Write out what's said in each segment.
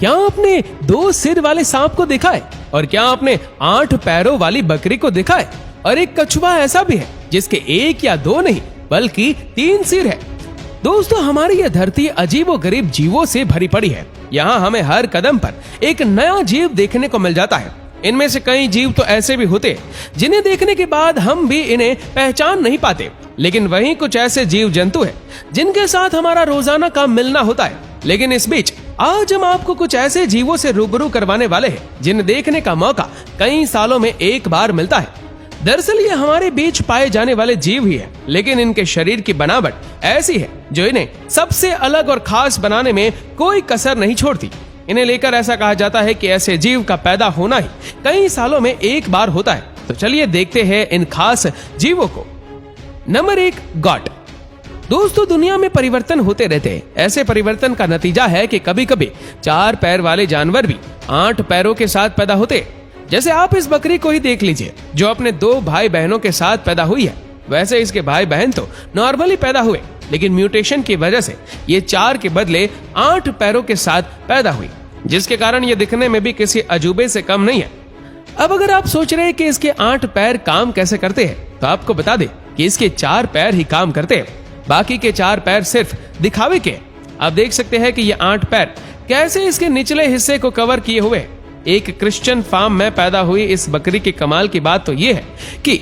क्या आपने 2 सिर वाले सांप को देखा है? और क्या आपने 8 पैरों वाली बकरी को देखा है? और एक कछुआ ऐसा भी है जिसके 1 या 2 नहीं बल्कि 3 सिर है। दोस्तों, हमारी यह धरती अजीबोगरीब जीवों से भरी पड़ी है। यहाँ हमें हर कदम पर एक नया जीव देखने को मिल जाता है। इनमें से कई जीव तो ऐसे भी होते हैं जिन्हें देखने के बाद हम भी इन्हें पहचान नहीं पाते, लेकिन वहीं कुछ ऐसे जीव जंतु हैं जिनके साथ हमारा रोजाना का मिलना होता है। लेकिन इस बीच आज हम आपको कुछ ऐसे जीवों से रूबरू करवाने वाले हैं जिन्हें देखने का मौका कई सालों में एक बार मिलता है। दरअसल ये हमारे बीच पाए जाने वाले जीव ही है, लेकिन इनके शरीर की बनावट ऐसी है जो इन्हें सबसे अलग और खास बनाने में कोई कसर नहीं छोड़ती। इन्हें लेकर ऐसा कहा जाता है कि ऐसे जीव का पैदा होना ही कई सालों में एक बार होता है। तो चलिए देखते हैं इन खास जीवों को। Number 1, got. दोस्तों, दुनिया में परिवर्तन होते रहते हैं। ऐसे परिवर्तन का नतीजा है कि कभी कभी 4 पैर वाले जानवर भी 8 पैरों के साथ पैदा होते हैं। जैसे आप इस बकरी को ही देख लीजिए जो अपने 2 भाई बहनों के साथ पैदा हुई है। वैसे इसके भाई बहन तो नॉर्मली पैदा हुए, लेकिन म्यूटेशन की वजह से ये 4 के बदले 8 पैरों के साथ पैदा हुई, जिसके कारण ये दिखने में भी किसी अजूबे से कम नहीं है। अब अगर आप सोच रहे हैं कि इसके 8 पैर काम कैसे करते हैं, तो आपको बता दें कि इसके 4 पैर ही काम करते हैं। बाकी के 4 पैर सिर्फ दिखावे के। आप देख सकते हैं कि ये 8 पैर कैसे इसके निचले हिस्से को कवर किए हुए हैं। एक क्रिश्चियन फार्म में पैदा हुई इस बकरी की कमाल की बात तो ये है कि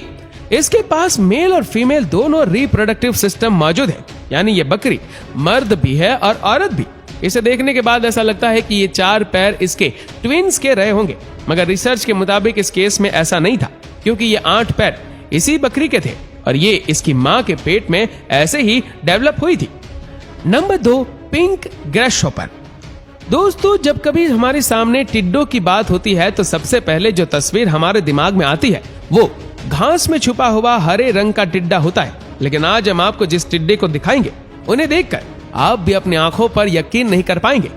इसके पास मेल और फीमेल दोनों रिप्रोडक्टिव सिस्टम मौजूद है। यानी ये बकरी मर्द भी है और औरत भी। इसे देखने के बाद ऐसा लगता है कि ये 4 पैर इसके ट्विंस के रहे होंगे, मगर रिसर्च के मुताबिक इस केस में ऐसा नहीं था, क्योंकि ये 8 पैर इसी बकरी के थे और ये इसकी माँ के पेट में ऐसे ही डेवलप हुई थी। Number 2, pink grasshopper. दोस्तों, जब कभी हमारे सामने टिड्डों की बात होती है तो सबसे पहले जो तस्वीर हमारे दिमाग में आती है वो घास में छुपा हुआ हरे रंग का टिड्डा होता है। लेकिन आज हम आपको जिस टिड्डे को दिखाएंगे उन्हें देखकर आप भी अपनी आंखों पर यकीन नहीं कर पाएंगे।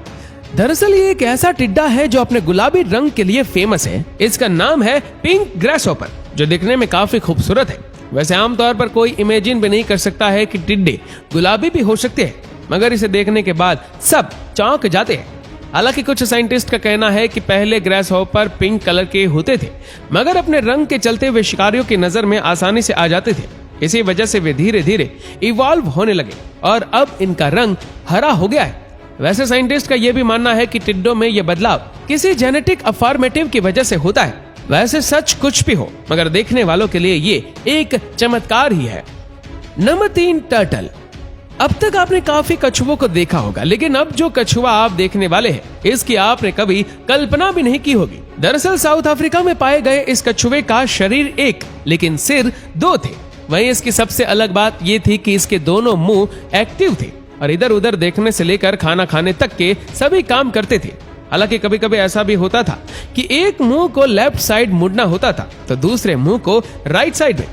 दरअसल ये एक ऐसा टिड्डा है जो अपने गुलाबी रंग के लिए फेमस है। इसका नाम है पिंक ग्रैसहॉपर, जो दिखने में काफी खूबसूरत है। वैसे आमतौर पर कोई इमेजिन भी नहीं कर सकता है कि टिड्डे गुलाबी भी हो सकते हैं, मगर इसे देखने के बाद सब चौंक जाते हैं। हालांकि कुछ साइंटिस्ट का कहना है कि पहले ग्रैसहॉपर पिंक कलर के होते थे, मगर अपने रंग के चलते वे शिकारियों की नजर में आसानी से आ जाते थे। इसी वजह से वे धीरे धीरे इवॉल्व होने लगे और अब इनका रंग हरा हो गया है। वैसे साइंटिस्ट का यह भी मानना है कि टिड्डों में यह बदलाव किसी जेनेटिक अफॉर्मेटिव की वजह से होता है। वैसे सच कुछ भी हो, मगर देखने वालों के लिए ये एक चमत्कार ही है। Number 3, turtle. अब तक आपने काफी कछुओं को देखा होगा, लेकिन अब जो कछुआ आप देखने वाले हैं इसकी आपने कभी कल्पना भी नहीं की होगी। दरअसल साउथ अफ्रीका में पाए गए इस कछुए का शरीर 1 लेकिन सिर 2 थे। वहीं इसकी सबसे अलग बात ये थी कि इसके दोनों मुंह एक्टिव थे और इधर उधर देखने से लेकर खाना खाने तक के सभी काम करते थे। हालांकि कभी कभी ऐसा भी होता था कि एक मुंह को लेफ्ट साइड मुड़ना होता था तो दूसरे मुंह को राइट साइड में।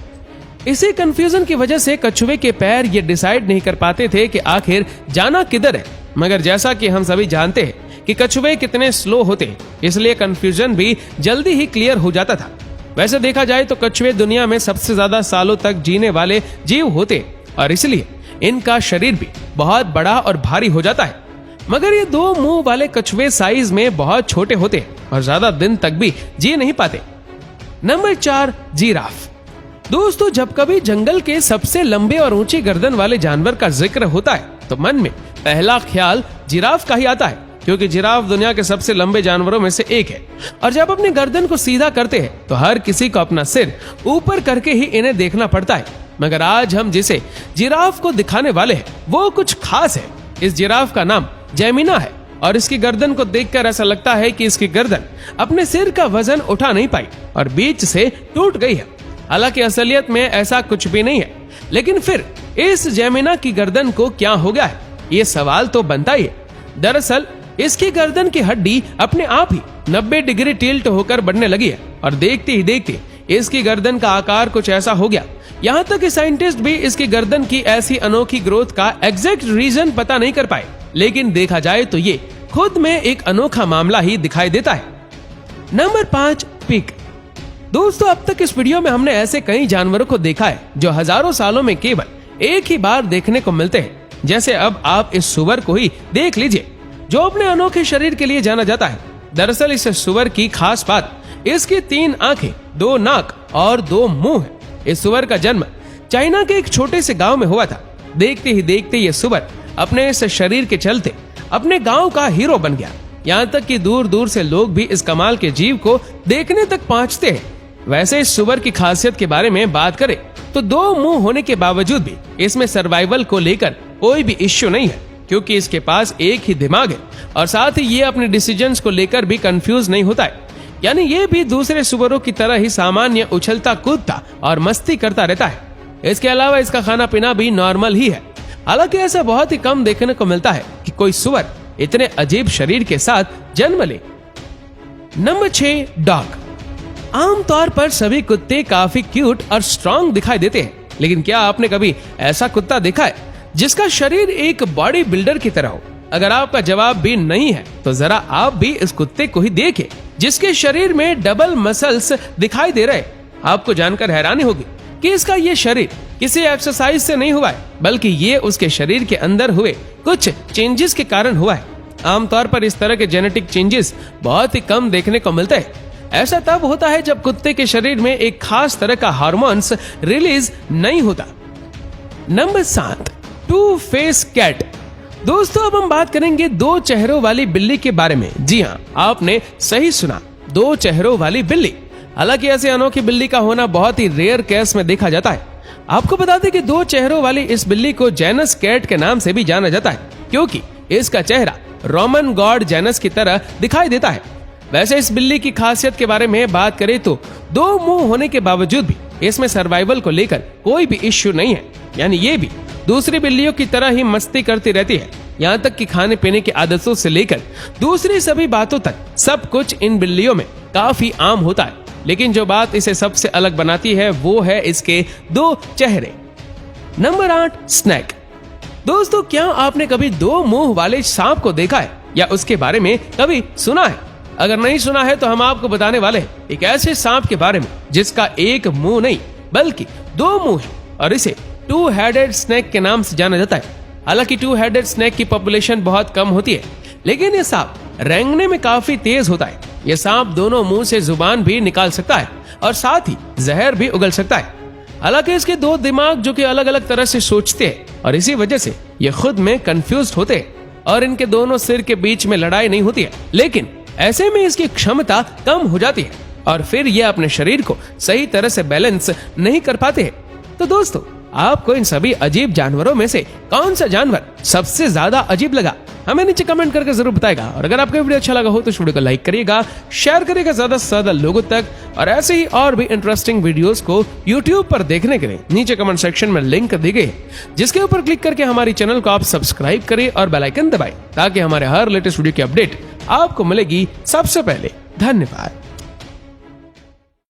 इसी कंफ्यूजन की वजह से कछुए के पैर ये डिसाइड नहीं कर पाते थे कि आखिर जाना किधर है। मगर जैसा कि हम सभी जानते हैं कि कछुए कितने स्लो होते हैं, इसलिए कंफ्यूजन भी जल्दी ही क्लियर हो जाता था। वैसे देखा जाए तो कछुए दुनिया में सबसे ज्यादा सालों तक जीने वाले जीव होते और इसलिए इनका शरीर भी बहुत बड़ा और भारी हो जाता है। मगर ये 2 मुंह वाले कछुए साइज में बहुत छोटे होते और ज्यादा दिन तक भी जी नहीं पाते। Number 4, giraffe. दोस्तों, जब कभी जंगल के सबसे लंबे और ऊंची गर्दन वाले जानवर का जिक्र होता है तो मन में पहला ख्याल जिराफ का ही आता है, क्योंकि जिराफ दुनिया के सबसे लंबे जानवरों में से एक है और जब अपनी गर्दन को सीधा करते हैं तो हर किसी को अपना सिर ऊपर करके ही इन्हें देखना पड़ता है। मगर आज हम जिसे जिराफ को दिखाने वाले हैं वो कुछ खास है। इस जिराफ का नाम जैमिना है और इसकी गर्दन को देखकर ऐसा लगता है कि इसकी गर्दन अपने सिर का वजन उठा नहीं पाई और बीच से टूट गई है। हालांकि असलियत में ऐसा कुछ भी नहीं है, लेकिन फिर इस जैमिना की गर्दन को क्या हो गया है, ये सवाल तो बनता ही है। दरअसल इसकी गर्दन की हड्डी अपने आप ही 90 डिग्री टिल्ट होकर बढ़ने लगी है और देखते ही देखते इसकी गर्दन का आकार कुछ ऐसा हो गया, यहाँ तक कि साइंटिस्ट भी इसकी गर्दन की ऐसी अनोखी ग्रोथ का एग्जैक्ट रीजन पता नहीं कर पाए। लेकिन देखा जाए तो ये खुद में एक अनोखा मामला ही दिखाई देता है। Number 5, pig. दोस्तों, अब तक इस वीडियो में हमने ऐसे कई जानवरों को देखा है जो हजारों सालों में केवल एक ही बार देखने को मिलते हैं। जैसे अब आप इस सुअर को ही देख लीजिए जो अपने अनोखे शरीर के लिए जाना जाता है। दरअसल इस सुअर की खास बात इसकी 3 आंखें, 2 नाक और 2 मुंह है। इस सुअर का जन्म चाइना के एक छोटे से गांव में हुआ था। देखते ही देखते ये सुअर अपने इस शरीर के चलते अपने गांव का हीरो बन गया। यहाँ तक कि दूर दूर से लोग भी इस कमाल के जीव को देखने तक पहुँचते हैं। वैसे इस सुअर की खासियत के बारे में बात करें तो 2 मुंह होने के बावजूद भी इसमें सर्वाइवल को लेकर कोई भी इश्यू नहीं है, क्योंकि इसके पास एक ही दिमाग है और साथ ही ये अपने डिसीजंस को लेकर भी कंफ्यूज नहीं होता है। यानी ये भी दूसरे सुअरों की तरह ही सामान्य उछलता कूदता और मस्ती करता रहता है। इसके अलावा इसका खाना पीना भी नॉर्मल ही है। हालांकि ऐसा बहुत ही कम देखने को मिलता है कि कोई सुअर इतने अजीब शरीर के साथ जन्म ले। Number 6, dog. आमतौर पर सभी कुत्ते काफी क्यूट और स्ट्रांग दिखाई देते हैं, लेकिन क्या आपने कभी ऐसा कुत्ता देखा है जिसका शरीर एक बॉडी बिल्डर की तरह हो? अगर आपका जवाब भी नहीं है तो जरा आप भी इस कुत्ते को ही देखें, जिसके शरीर में डबल मसल्स दिखाई दे रहे। आपको जानकर हैरानी होगी कि इसका ये शरीर किसी एक्सरसाइज से नहीं हुआ है, बल्कि ये उसके शरीर के अंदर हुए कुछ चेंजेस के कारण हुआ है। आमतौर पर इस तरह के जेनेटिक चेंजेस बहुत ही कम देखने को मिलते हैं। ऐसा तब होता है जब कुत्ते के शरीर में एक खास तरह का हार्मोन्स रिलीज नहीं होता। Number 7, 2 face cat. दोस्तों अब हम बात करेंगे 2 चेहरों वाली बिल्ली के बारे में। जी हाँ, आपने सही सुना, 2 चेहरों वाली बिल्ली। हालांकि ऐसे अनोखी बिल्ली का होना बहुत ही रेयर केस में देखा जाता है। आपको बता दें कि 2 चेहरों वाली इस बिल्ली को जेनस कैट के नाम से भी जाना जाता है, क्योंकि इसका चेहरा रोमन गॉड जेनस की तरह दिखाई देता है। वैसे इस बिल्ली की खासियत के बारे में बात करें तो 2 मुंह होने के बावजूद भी इसमें सर्वाइवल को लेकर कोई भी इश्यू नहीं है। यानी ये भी दूसरी बिल्लियों की तरह ही मस्ती करती रहती है। यहाँ तक कि खाने पीने की आदतों से लेकर दूसरी सभी बातों तक सब कुछ इन बिल्लियों में काफी आम होता है। लेकिन जो बात इसे सबसे अलग बनाती है वो है इसके 2 चेहरे। Number 8, snake. दोस्तों क्या आपने कभी 2 मुंह वाले सांप को देखा है या उसके बारे में कभी सुना है? अगर नहीं सुना है तो हम आपको बताने वाले हैं एक ऐसे सांप के बारे में जिसका एक मुंह नहीं बल्कि 2 मुंह है और इसे 2 हेडेड स्नेक के नाम से जाना जाता है। हालांकि 2 हेडेड स्नेक की पॉपुलेशन बहुत कम होती है, लेकिन ये सांप रेंगने में काफी तेज होता है। ये सांप दोनों मुंह से जुबान भी निकाल सकता है और साथ ही जहर भी उगल सकता है। हालांकि इसके 2 दिमाग जो कि अलग अलग तरह से सोचते हैं और इसी वजह से ये खुद में कंफ्यूज होते हैं और इनके दोनों सिर के बीच में लड़ाई नहीं होती है, लेकिन ऐसे में इसकी क्षमता कम हो जाती है और फिर ये अपने शरीर को सही तरह से बैलेंस नहीं कर पाते हैं। तो दोस्तों आपको इन सभी अजीब जानवरों में से कौन सा जानवर सबसे ज्यादा अजीब लगा, हमें नीचे कमेंट करके जरूर बताएगा। और अगर आपको वीडियो अच्छा लगा हो तो इस वीडियो को लाइक करिएगा, शेयर करिएगा ज्यादा से ज्यादा लोगों तक। और ऐसे ही और भी इंटरेस्टिंग वीडियोस को YouTube पर देखने के लिए नीचे कमेंट सेक्शन में लिंक दी गई है, जिसके ऊपर क्लिक करके हमारी चैनल को आप सब्सक्राइब करें और बेल आइकन दबाएं, ताकि हमारे हर लेटेस्ट वीडियो की अपडेट आपको मिलेगी सबसे पहले। धन्यवाद।